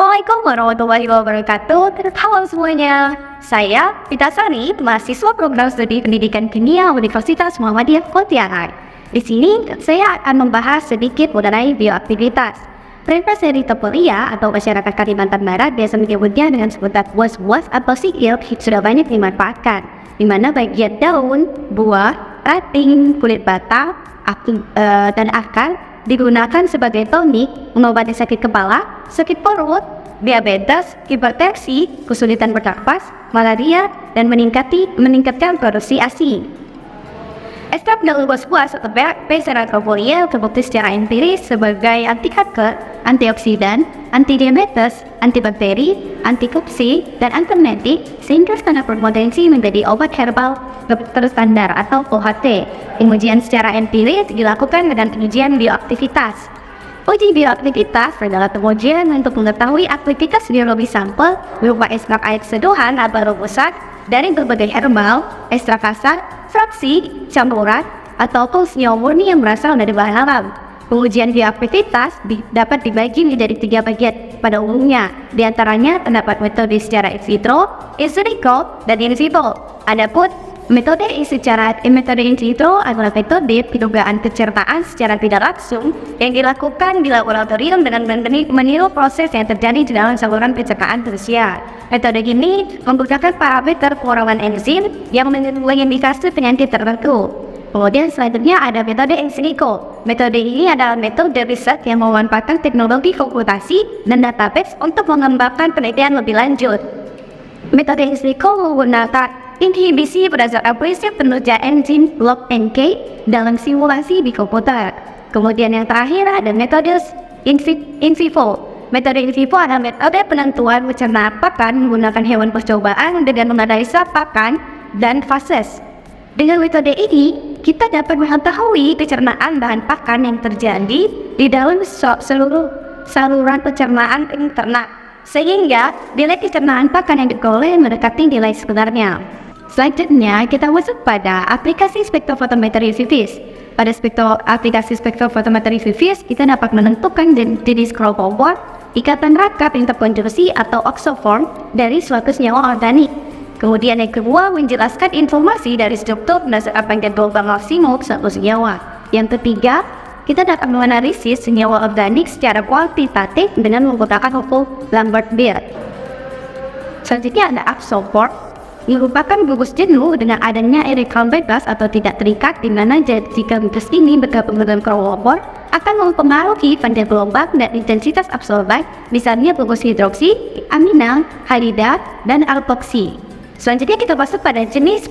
Assalamualaikum warahmatullahi wabarakatuh. Halo semuanya, saya Pita Sari, mahasiswa program studi pendidikan kimia Universitas Muhammadiyah Pontianak. Di sini saya akan membahas sedikit mengenai bioaktivitas. Mereka dari Topolia atau masyarakat Kalimantan Barat biasa menyebutnya dengan sebutan buah-buah atau sikil sudah banyak dimanfaatkan, di mana bagian daun, buah, ranting, kulit batang, dan akar digunakan sebagai tonik mengobati sakit kepala, sakit perut, diabetes, hipertensi, kesulitan bernafas, malaria, dan meningkatkan produksi ASI. Ekstrak daun buah-buah atau P-Serotropolia terbukti secara empiris sebagai anti kanker, antioksidan, anti diabetes, antibakteri, anti-kupsi, dan antimetik, sehingga sangat berpotensi menjadi obat herbal terstandar atau OHT. Pengujian secara empiris dilakukan dengan pengujian bioaktivitas. Uji bioaktivitas adalah pengujian untuk mengetahui aktivitas biologi sampel berupa ekstrak air seduhan atau rumusan dari berbagai herbal, ekstrak kasar, fraksi, campuran, ataupun senyawa murni yang berasal dari bahan alam. Pengujian bioaktivitas dapat dibagi menjadi 3 bagian pada umumnya. Di antaranya terdapat metode secara in vitro, in silico, dan in vivo. Adapun metode in vitro adalah metode pendugaan pencernaan secara tidak langsung yang dilakukan di laboratorium dengan meniru proses yang terjadi di dalam saluran pencernaan manusia. Metode ini menggunakan parameter pengurangan enzim yang mengindikasi penyakit tertentu. Kemudian selanjutnya ada metode in silico. Metode ini adalah metode riset yang memanfaatkan teknologi komputasi dan database untuk mengembangkan penelitian lebih lanjut. Metode in silico menggunakan inhibisi berdasarkan prinsip pengerjaan enzim lock and key dalam simulasi di komputer. Kemudian yang terakhir ada metode in vivo. Metode in vivo adalah metode penentuan pencernaan pakan menggunakan hewan percobaan dengan menganalisa pakan dan fases. Dengan metode ini, kita dapat mengetahui pencernaan bahan pakan yang terjadi di dalam seluruh saluran pencernaan ternak, sehingga nilai pencernaan pakan yang diperoleh mendekati nilai sebenarnya. Selanjutnya, kita masuk pada aplikasi spektrofotometri vivis. Pada aplikasi spektrofotometri vivis, kita dapat menentukan jenis kelompok ikatan rangkap interkonjungsi atau oxoform dari suatu senyawa organik. Kemudian yang kedua, menjelaskan informasi dari struktur berdasarkan panjang gelombang maksimum suatu senyawa. Yang ketiga, kita dapat menganalisis senyawa organik secara kuantitatif dengan menggunakan hukum Lambert-Beer. Selanjutnya ada absorptor, merupakan gugus jenuh dengan adanya elektron bebas atau tidak terikat, di mana jika gugus ini bergabung dengan kelompok akan mempengaruhi panjang gelombang dan intensitas absorban, misalnya gugus hidroksi, amina, halida, dan alkoksi. Selanjutnya kita masuk pada jenis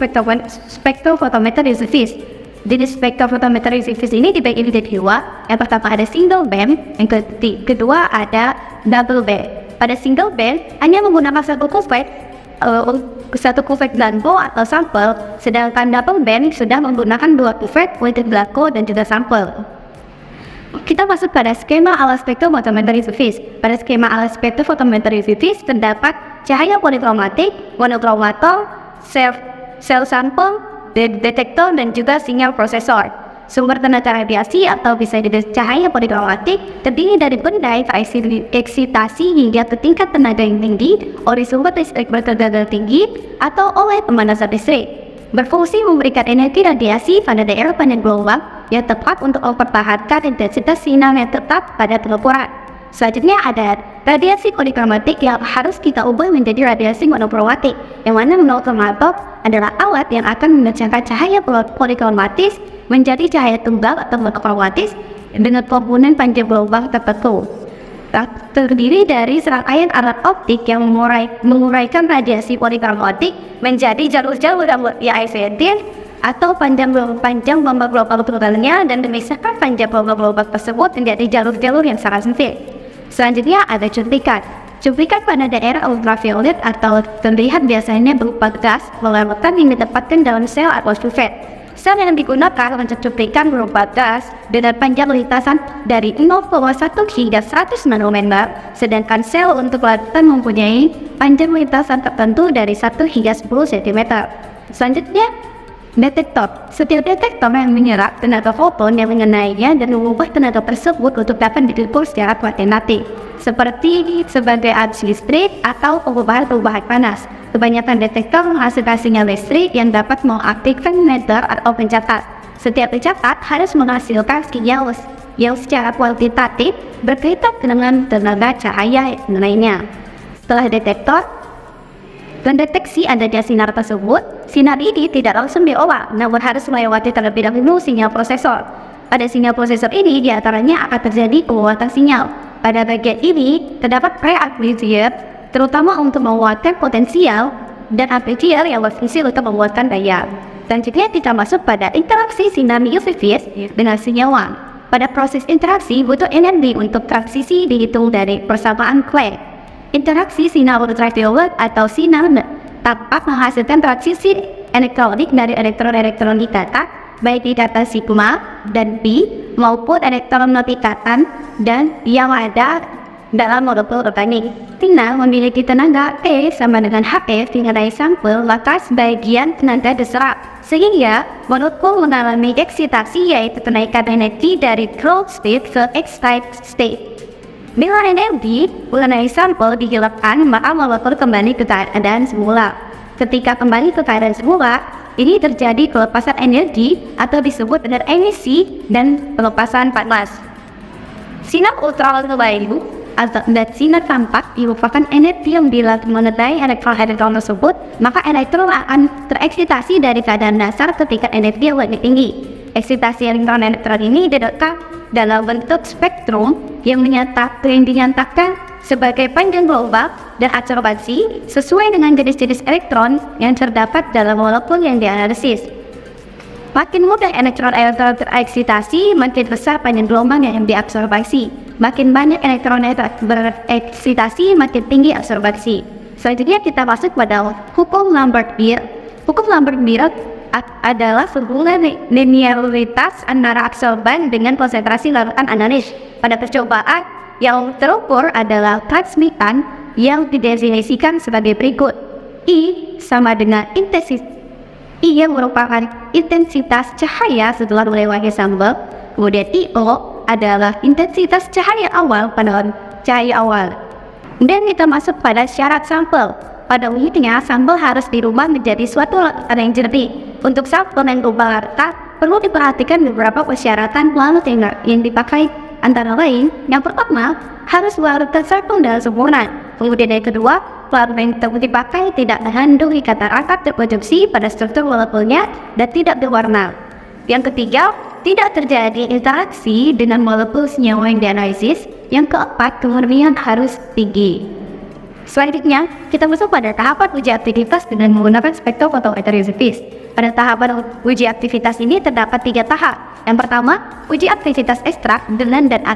spektrofotometri vivis. Jenis spektrofotometri vivis ini dibagi menjadi 2. Yang pertama ada single band, yang kedua ada double band. Pada single band hanya menggunakan satu kuvert blanco atau sampel, sedangkan double band sudah menggunakan 2 kuvert untuk blanco dan juga sampel. Kita masuk pada skema ala spektrofotometri vivis. Pada skema ala spektrofotometri vivis terdapat cahaya polikromatik, monokromator, sel sampel, detektor, dan juga sinyal prosesor. Sumber tenaga radiasi atau bisa disebut cahaya polikromatik terdiri dari benda eksitasi hingga ke tingkat tenaga yang tinggi oleh sumber listrik bertegangan tinggi atau oleh pemanasan listrik. Berfungsi memberikan energi radiasi pada daerah panjang gelombang yang tepat untuk mempertahankan intensitas sinar yang tetap pada pengukuran. Selanjutnya ada radiasi polikromatik yang harus kita ubah menjadi radiasi monokromatik, yang mana monokromator adalah alat yang akan memecahkan cahaya polikromatis menjadi cahaya tunggal atau monokromatis dengan komponen panjang gelombang tertentu. Terdiri dari serangkaian alat optik yang menguraikan radiasi polikromatik menjadi jalur-jalur yang esensial atau panjang gelombang tunggalnya, dan memisahkan panjang gelombang tersebut menjadi jalur-jalur yang sangat sempit. Selanjutnya ada cuplikan. Cuplikan pada daerah ultraviolet atau terlihat biasanya berupa gas melelehkan yang ditempatkan dalam sel atau kuvet. Sel yang digunakan untuk cuplikan berupa gas dengan panjang lintasan dari 0,1 hingga 100 nanometer, sedangkan sel untuk larutan mempunyai panjang lintasan tertentu dari 1 hingga 10 cm. Selanjutnya Detektor. Setiap detektor yang menyerap tenaga foton yang mengenainya dan mengubah tenaga tersebut untuk dapat diukur secara kuantitatif, seperti sebagai arus listrik atau perubahan panas. Kebanyakan detektor menghasilkan sinyal listrik yang dapat mengaktifkan meter atau pencatat. Setiap pencatat harus menghasilkan sinyal yang secara kuantitatif berkaitan dengan tenaga cahaya yang mengenainya. Setelah detektor mendeteksi adanya sinar tersebut, sinar ini tidak langsung diolah, namun harus melewati terlebih dahulu sinyal prosesor. Pada sinyal prosesor ini, diantaranya akan terjadi penguatan sinyal. Pada bagian ini, terdapat pre-amplifier, terutama untuk menguatkan potensial, dan amplifier yang berfungsi untuk menguatkan daya. Dan juga kita masuk pada interaksi sinar UV dengan senyawa. Pada proses interaksi, butuh energi untuk transisi dihitung dari persamaan Planck. Interaksi sinar ultraviolet atau sinar tampak menghasilkan transisi elektronik dari elektron-elektron ikatan, baik ikatan sigma dan pi maupun elektron non ikatan dan yang ada dalam molekul organik. Sinar memiliki tenaga E sama dengan Hf mengenai sampel, maka sebagian tenaga diserap, sehingga molekul mengalami eksitasi, yaitu kenaikan energi dari closed state ke excited state. Bila energi mengenai sampel dihilangkan, maka molekul kembali ke keadaan semula. Ketika kembali ke keadaan semula, ini terjadi pelepasan energi atau disebut dengan emisi dan pelepasan panas. Sinar ultraviolet dan sinar tampak merupakan energi yang bila mengenai elektron-elektron tersebut, maka elektron akan tereksitasi dari keadaan dasar ketika energi yang lebih tinggi. Eksitasi elektron-elektron ini direkam dalam bentuk spektrum yang dinyatakan sebagai panjang global dan absorbansi sesuai dengan jenis-jenis elektron yang terdapat dalam molekul yang dianalisis. Makin mudah elektron-elektron tereksitasi, makin besar panjang gelombang yang diabsorbasi. Makin banyak elektron bereksitasi, makin tinggi absorbasi. Selanjutnya kita masuk pada hukum Lambert-Beer. Hukum Lambert-Beer adalah hubungan linearitas antara absorban dengan konsentrasi larutan analis. Pada percobaan yang terukur adalah transmitan yang didefinisikan sebagai berikut. I sama dengan intensitas I yang merupakan intensitas cahaya setelah melewati sampel. Kemudian IO adalah intensitas cahaya awal pada cahaya awal. Dan kita masuk pada syarat sampel. Pada umumnya, sampel harus dirubah menjadi suatu larutan yang jernih. Untuk sampel yang berubah rata, perlu diperhatikan beberapa persyaratan larutan yang dipakai, antara lain, yang pertama, harus larutan sampel dalam sempurna. Kemudian yang kedua, larutan yang dipakai tidak mengandung ikatan angkat terkonjungsi pada struktur molekulnya dan tidak berwarna. Yang ketiga, tidak terjadi interaksi dengan molekul senyawa yang dianalisis. Yang keempat, kemurnian harus tinggi. Selanjutnya, kita masuk pada tahapan uji aktivitas dengan menggunakan spektrofotometer UV. Pada tahapan uji aktivitas ini terdapat 3 tahap. Yang pertama, uji aktivitas ekstrak dengan dan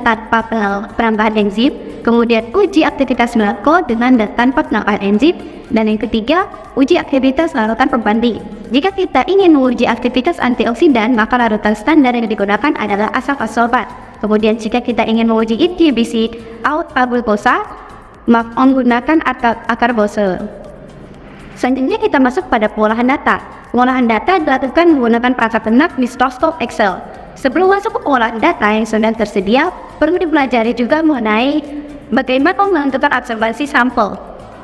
tanpa penambahan enzim. Kemudian uji aktivitas molekul dengan dan tanpa penambahan enzim. Dan yang ketiga, uji aktivitas larutan perbanding. Jika kita ingin menguji aktivitas antioksidan, maka larutan standar yang digunakan adalah asam asorbat. Kemudian jika kita ingin menguji inhibisi glukosa, menggunakan akar Bose. Selanjutnya kita masuk pada pengolahan data. Pengolahan data dilakukan menggunakan perangkat lunak Microsoft Excel. Sebelum masuk ke pengolahan data yang sudah tersedia, perlu dipelajari juga mengenai bagaimana menentukan absorbansi sampel.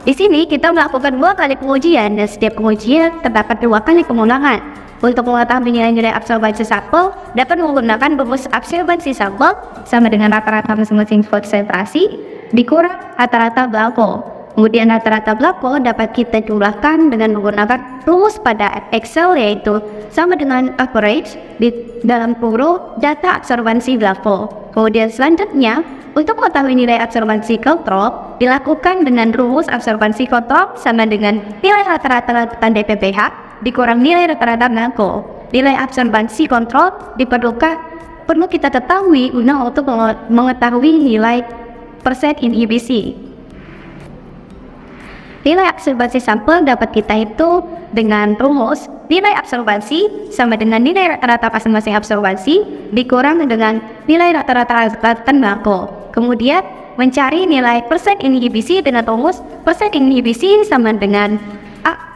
Di sini kita melakukan 2 kali pengujian dan setiap pengujian terdapat 2 kali pengulangan. Untuk mengetahui nilai-nilai absorbansi sampel, dapat menggunakan rumus absorbansi sampel sama dengan rata-rata masing-masing konsentrasi dikurang rata-rata Blackwell. Kemudian rata-rata Blackwell dapat kita jumlahkan dengan menggunakan rumus pada Excel, yaitu sama dengan average di dalam kurung data absorbansi Blackwell. Kemudian selanjutnya, untuk mengetahui nilai absorbansi kontrol dilakukan dengan rumus absorbansi kontrol sama dengan nilai rata-rata larutan DPPH dikurang nilai rata-rata Blackwell. Nilai absorbansi kontrol perlu kita ketahui guna untuk mengetahui nilai persen inhibisi. Nilai absorbansi sampel dapat kita hitung dengan rumus nilai absorbansi sama dengan nilai rata-rata masing-masing absorbansi dikurang dengan nilai rata-rata larutan Blackwell. Kemudian mencari nilai persen inhibisi dengan rumus persen inhibisi sama dengan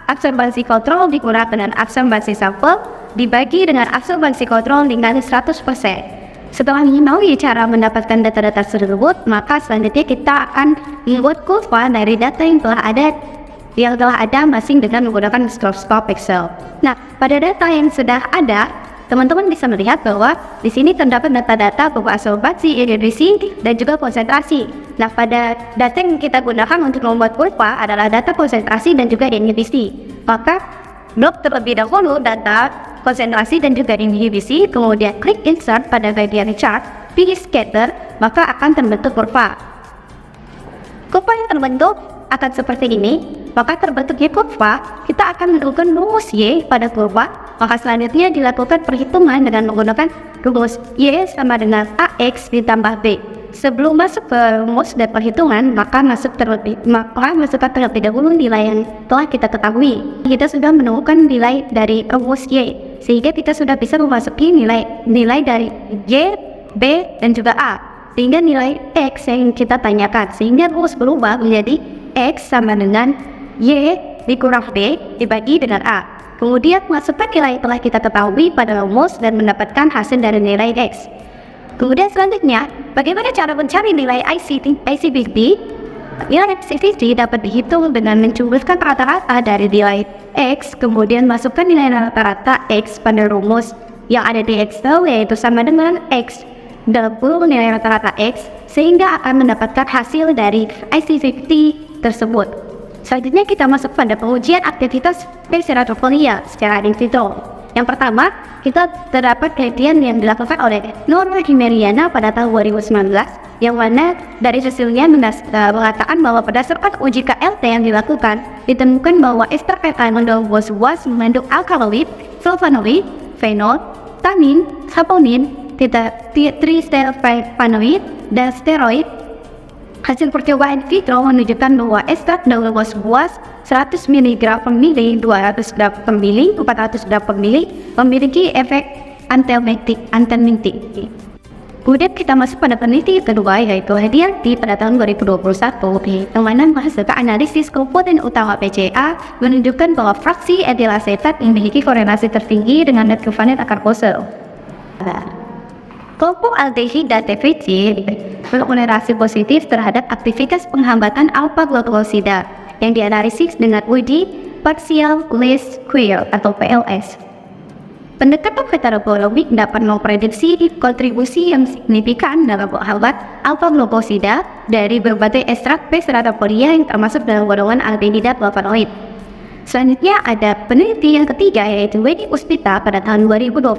absorbansi kontrol dikurang dengan absorbansi sampel dibagi dengan absorbansi kontrol dengan 100%. Setelah mengetahui cara mendapatkan data-data tersebut, maka selanjutnya kita akan membuat kurva dari data yang telah ada masing dengan menggunakan mikroskop Excel. Nah, pada data yang sudah ada, teman-teman bisa melihat bahwa di sini terdapat data-data berupa absorbansi, inhibisi, dan juga konsentrasi. Nah, pada data yang kita gunakan untuk membuat kurva adalah data konsentrasi dan juga inhibisi. Maka, blok terlebih dahulu data konsentrasi dan juga inhibisi, kemudian klik insert pada bagian chart, pilih scatter, maka akan terbentuk kurva. Kurva yang terbentuk akan seperti ini. Maka terbentuknya kurva, kita akan melakukan rumus Y pada kurva. Maka selanjutnya dilakukan perhitungan dengan menggunakan rumus Y sama dengan AX ditambah B. Sebelum masuk ke rumus dan perhitungan, maka masukkan terlebih dahulu nilai yang telah kita ketahui. Kita sudah menemukan nilai dari rumus Y, sehingga kita sudah bisa memasuki nilai dari Y, B, dan juga A. Sehingga nilai X yang kita tanyakan, sehingga rumus berubah menjadi X sama dengan Y dikurang B dibagi dengan A. Kemudian masukkan nilai yang telah kita ketahui pada rumus dan mendapatkan hasil dari nilai X. Kemudian selanjutnya, bagaimana cara mencari nilai IC50? Nilai IC50 dapat dihitung dengan mencubuhkan rata-rata dari nilai X, kemudian masukkan nilai rata-rata X pada rumus yang ada di Excel, yaitu sama dengan X dalam kurung nilai rata-rata X, sehingga akan mendapatkan hasil dari IC50 tersebut. Selanjutnya kita masuk pada pengujian aktivitas P-ceratofolia secara in vitro. Yang pertama, kita terdapat penelitian yang dilakukan oleh Norma Himeriana pada tahun 2019, yang mana dari hasilnya mengatakan bahwa berdasarkan uji KLT yang dilakukan, ditemukan bahwa ester etanol was mengandung alkaloid, flavonoid, fenol, tannin, saponin, tristerpanoid, dan steroid. Hasil percobaan in vitro menunjukkan bahwa ekstrak daun buah 100 mg per mili, 200 gram per mili, 400 gram per mili memiliki efek antiemitik. Kemudian kita masuk pada penelitian kedua, yaitu Hadianti pada tahun 2021, yang mana menghasilkan analisis komponen utama PCA menunjukkan bahwa fraksi etil asetat memiliki korelasi tertinggi dengan net kovalent akar fossil. Kelompok aldehid dan TVC berkorelasi positif terhadap aktivitas penghambatan alpha-glucosida yang dianalisis dengan uji partial least square atau PLS. Pendekatan heterobiologik dapat memprediksi kontribusi yang signifikan dalam menghambat alpha-glucosida dari berbagai ekstrak P-ceratofolia yang termasuk dalam golongan aldehida flavonoid. Selanjutnya ada penelitian yang ketiga, yaitu Wedi Puspita pada tahun 2021,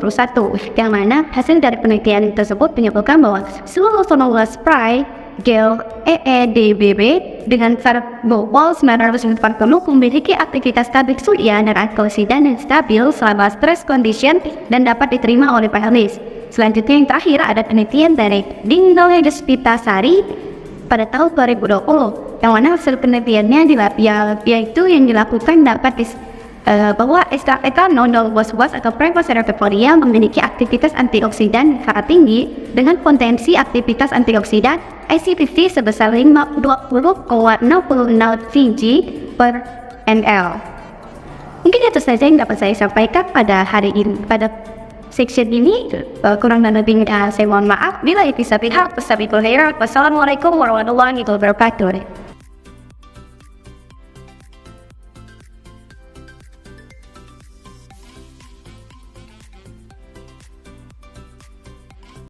yang mana hasil dari penelitian tersebut menyebutkan bahwa seluruh formula spray gel EEDBB dengan karbol 940 memiliki aktivitas tabik surya dan antioksidan yang stabil selama stress condition dan dapat diterima oleh panelis. Selanjutnya yang terakhir ada penelitian dari Dingdol Puspitasari pada tahun 2020, yang mana hasil penelitiannya yaitu yang dilakukan dapat bahwa ekstrak etanol buah atau P-ceratofolia memiliki aktivitas antioksidan sangat tinggi dengan potensi aktivitas antioksidan IC50 sebesar 20,66 Vg per ml. Mungkin itu saja yang dapat saya sampaikan pada hari ini, pada section ini. Kurang dan lebihnya saya mohon maaf. Bila itu sabi hak, wassalamualaikum warahmatullahi wabarakatuh.